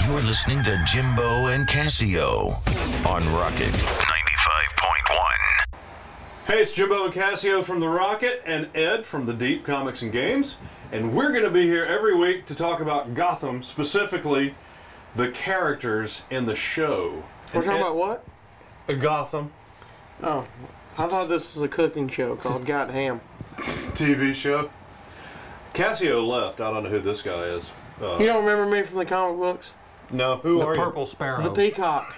You're listening to Jimbo and Casio on Rocket 95.1. Hey, it's Jimbo and Casio from the Rocket and Ed from the Deep Comics and Games. And we're going to be here every week to talk about Gotham, specifically the characters in the show. We're talking about what? Gotham. Oh, I thought this was a cooking show called Got Ham. TV show. Casio left. I don't know who this guy is. You don't remember me from the comic books? No, who are you? The Purple Sparrow. The peacock.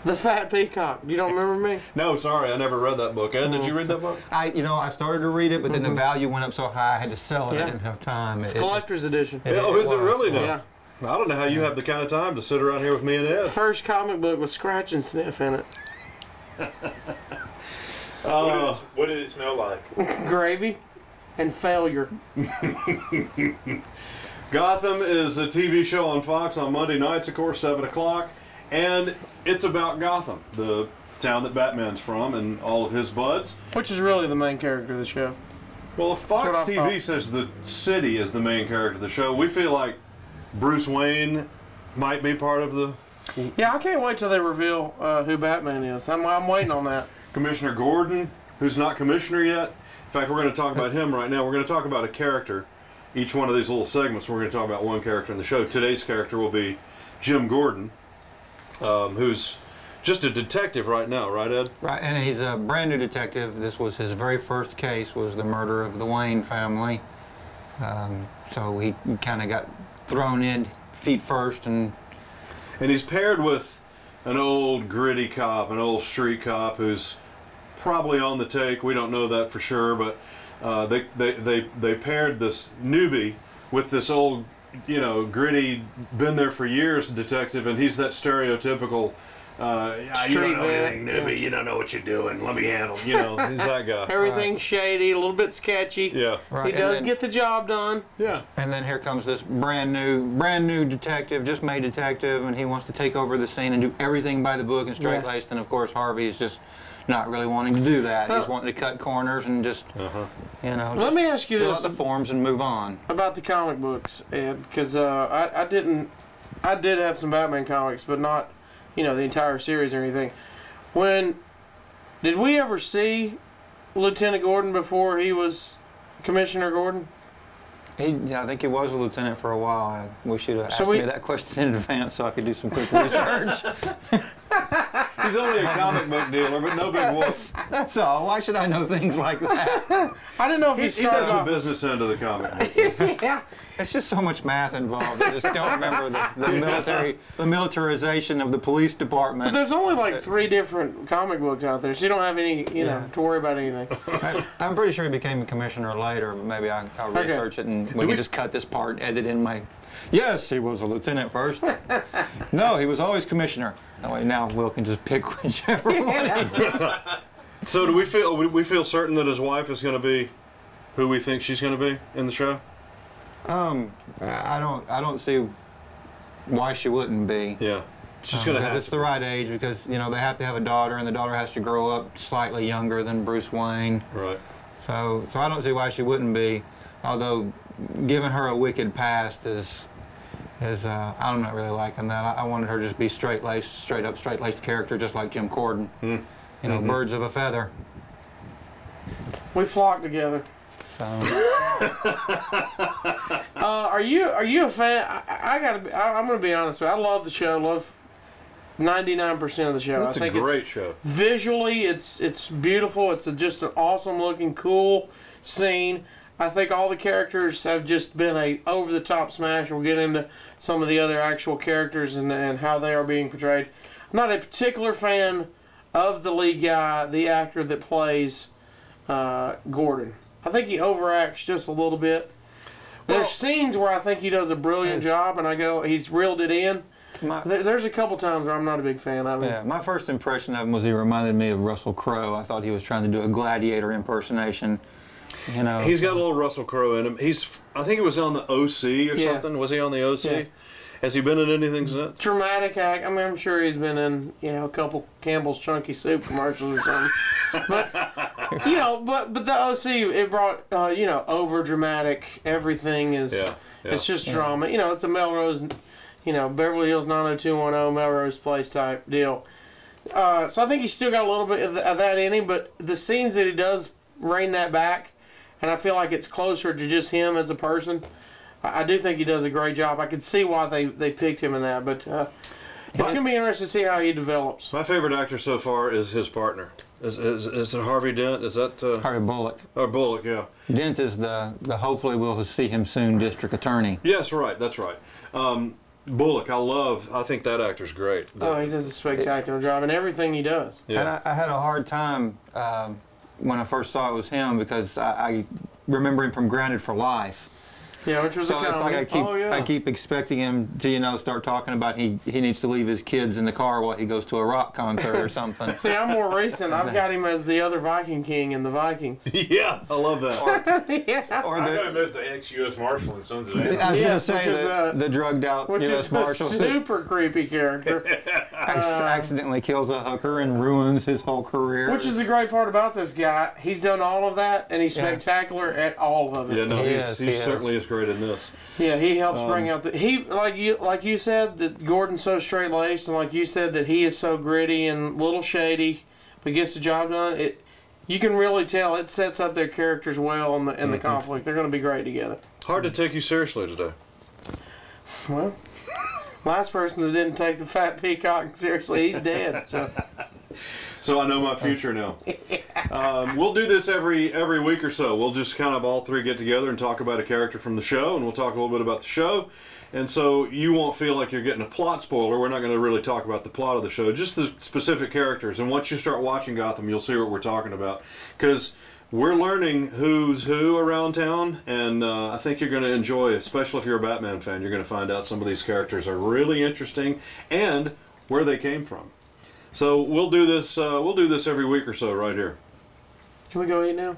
The fat peacock. You don't remember me? No, sorry, I never read that book. Ed, did you read that book? I started to read it, but then the value went up so high I had to sell it. Yeah. I didn't have time. It's collector's edition. Is it really now? Yeah. I don't know how you have the kind of time to sit around here with me and Ed. First comic book with scratch and sniff in it. What did it smell like? Gravy and failure. Gotham is a TV show on Fox on Monday nights, of course, 7 o'clock. And it's about Gotham, the town that Batman's from and all of his buds. Which is really the main character of the show. Well, if Fox That's what I TV thought. says the city is the main character of the show, we feel like Bruce Wayne might be part of the... Yeah, I can't wait till they reveal who Batman is. I'm waiting on that. Commissioner Gordon, who's not commissioner yet. In fact, we're going to talk about him right now. We're going to talk about a character. Each one of these little segments, we're going to talk about one character in the show. Today's character will be Jim Gordon, who's just a detective right now, right, Ed? Right, and he's a brand new detective. This was his very first case, was the murder of the Wayne family. So he kind of got thrown in feet first, and he's paired with an old gritty cop, an old street cop who's probably on the take. We don't know that for sure, but they paired this newbie with this old, gritty, been there for years detective, and he's that stereotypical, you don't know anything, newbie, you don't know what you're doing, let me handle, he's that guy. Everything's shady, a little bit sketchy. Yeah. right, He does get the job done. Yeah. and then here comes this brand new detective, just made detective, and he wants to take over the scene and do everything by the book and straight-laced. And of course, Harvey is just not really wanting to do that. He's wanting to cut corners and just, Let me ask you fill this out the forms and move on. about the comic books, Ed, because I did have some Batman comics, but not, the entire series or anything. Did we ever see Lieutenant Gordon before he was Commissioner Gordon? I think he was a lieutenant for a while. I wish you'd have So asked me that question in advance so I could do some quick research. He's only a comic book dealer, but no big whoop. That's all. Why should I know things like that? I didn't know if he He started does the off. business end of the comic book. Yeah. It's just so much math involved. I just don't remember the militarization of the police But department. there's only like 3 different comic books out there, so you don't have any, to worry about anything. I'm pretty sure he became a commissioner later, but maybe I'll research it and we can just cut this part and edit in my... Yes, he was a lieutenant first. No, he was always commissioner. That way now Will can just pick whichever one. So do we feel certain that his wife is going to be who we think she's going to be in the show? I don't see why she wouldn't be. Yeah. She's going to Because have it's the right age, because they have to have a daughter, and the daughter has to grow up slightly younger than Bruce Wayne. Right. So I don't see why she wouldn't be. Although, giving her a wicked past is I'm not really liking that. I wanted her to just be straight-laced character, just like Jim Gordon. Birds of a feather. We flock together. So Are you a fan? I'm gonna be honest with you. I love the show. Love 99% of the show. It's I think a great show. Visually, it's beautiful. It's just an awesome looking, cool scene. I think all the characters have just been a over-the-top smash. We'll get into some of the other actual characters and how they are being portrayed. I'm not a particular fan of the lead guy, the actor that plays Gordon. I think he overacts just a little bit. There's scenes where I think he does a brilliant job, and I go, he's reeled it in. There's a couple times where I'm not a big fan of him. yeah, my first impression of him was he reminded me of Russell Crowe. I thought he was trying to do a gladiator impersonation. He's got a little Russell Crowe in him. I think he was on the OC or something. Was he on the OC? Yeah. Has he been in anything since? Dramatic act. I mean, I'm sure he's been in, a couple Campbell's Chunky Soup commercials or something. But the OC, it brought, over dramatic. Everything is It's just drama. You know, it's a Melrose, you know, Beverly Hills 90210 Melrose Place type deal. So I think he's still got a little bit of that in him, but the scenes that he does rein that back, and I feel like it's closer to just him as a person. I do think he does a great job. I can see why they picked him in that, but it's going to be interesting to see how he develops. My favorite actor so far is his partner. Is it Harvey Dent? Is that Harvey Bullock. Oh, Bullock, yeah. Dent is the hopefully we'll see him soon district attorney. Yes, right. That's right. Bullock, I think that actor's great. Oh, he does a spectacular job in everything he does. Yeah. And I had a hard time when I first saw it was him because I remember him from Grounded for Life. Yeah, which was So a it's like I keep expecting him to start talking about he needs to leave his kids in the car while he goes to a rock concert or something. See, I'm more recent. I've got him as the other Viking king in the Vikings. Yeah, I love that. Yeah. Or I got him as the ex-U.S. Marshal in Sons of Anarchy. I was going to Yes, say which is, the drugged out Which U.S. is Marshal a super creepy character. accidentally kills a hooker and ruins his whole career. Which is the great part about this guy. He's done all of that, and he's spectacular at all of it. Yeah, no, He he is. certainly is great in this. Yeah, he helps bring out like you said that Gordon's so straight laced, and like you said that he is so gritty and little shady, but gets the job done. You can really tell it sets up their characters well in the conflict. They're going to be great together. Hard to take you seriously today. Well, last person that didn't take the fat peacock seriously, he's dead. So I know my future now. We'll do this every week or so. We'll just kind of all three get together and talk about a character from the show, and we'll talk a little bit about the show. And so you won't feel like you're getting a plot spoiler. We're not going to really talk about the plot of the show, just the specific characters. And once you start watching Gotham, you'll see what we're talking about. Because we're learning who's who around town, and I think you're going to enjoy, especially if you're a Batman fan, you're going to find out some of these characters are really interesting and where they came from. So we'll do this every week or so right here. Can we go eat now?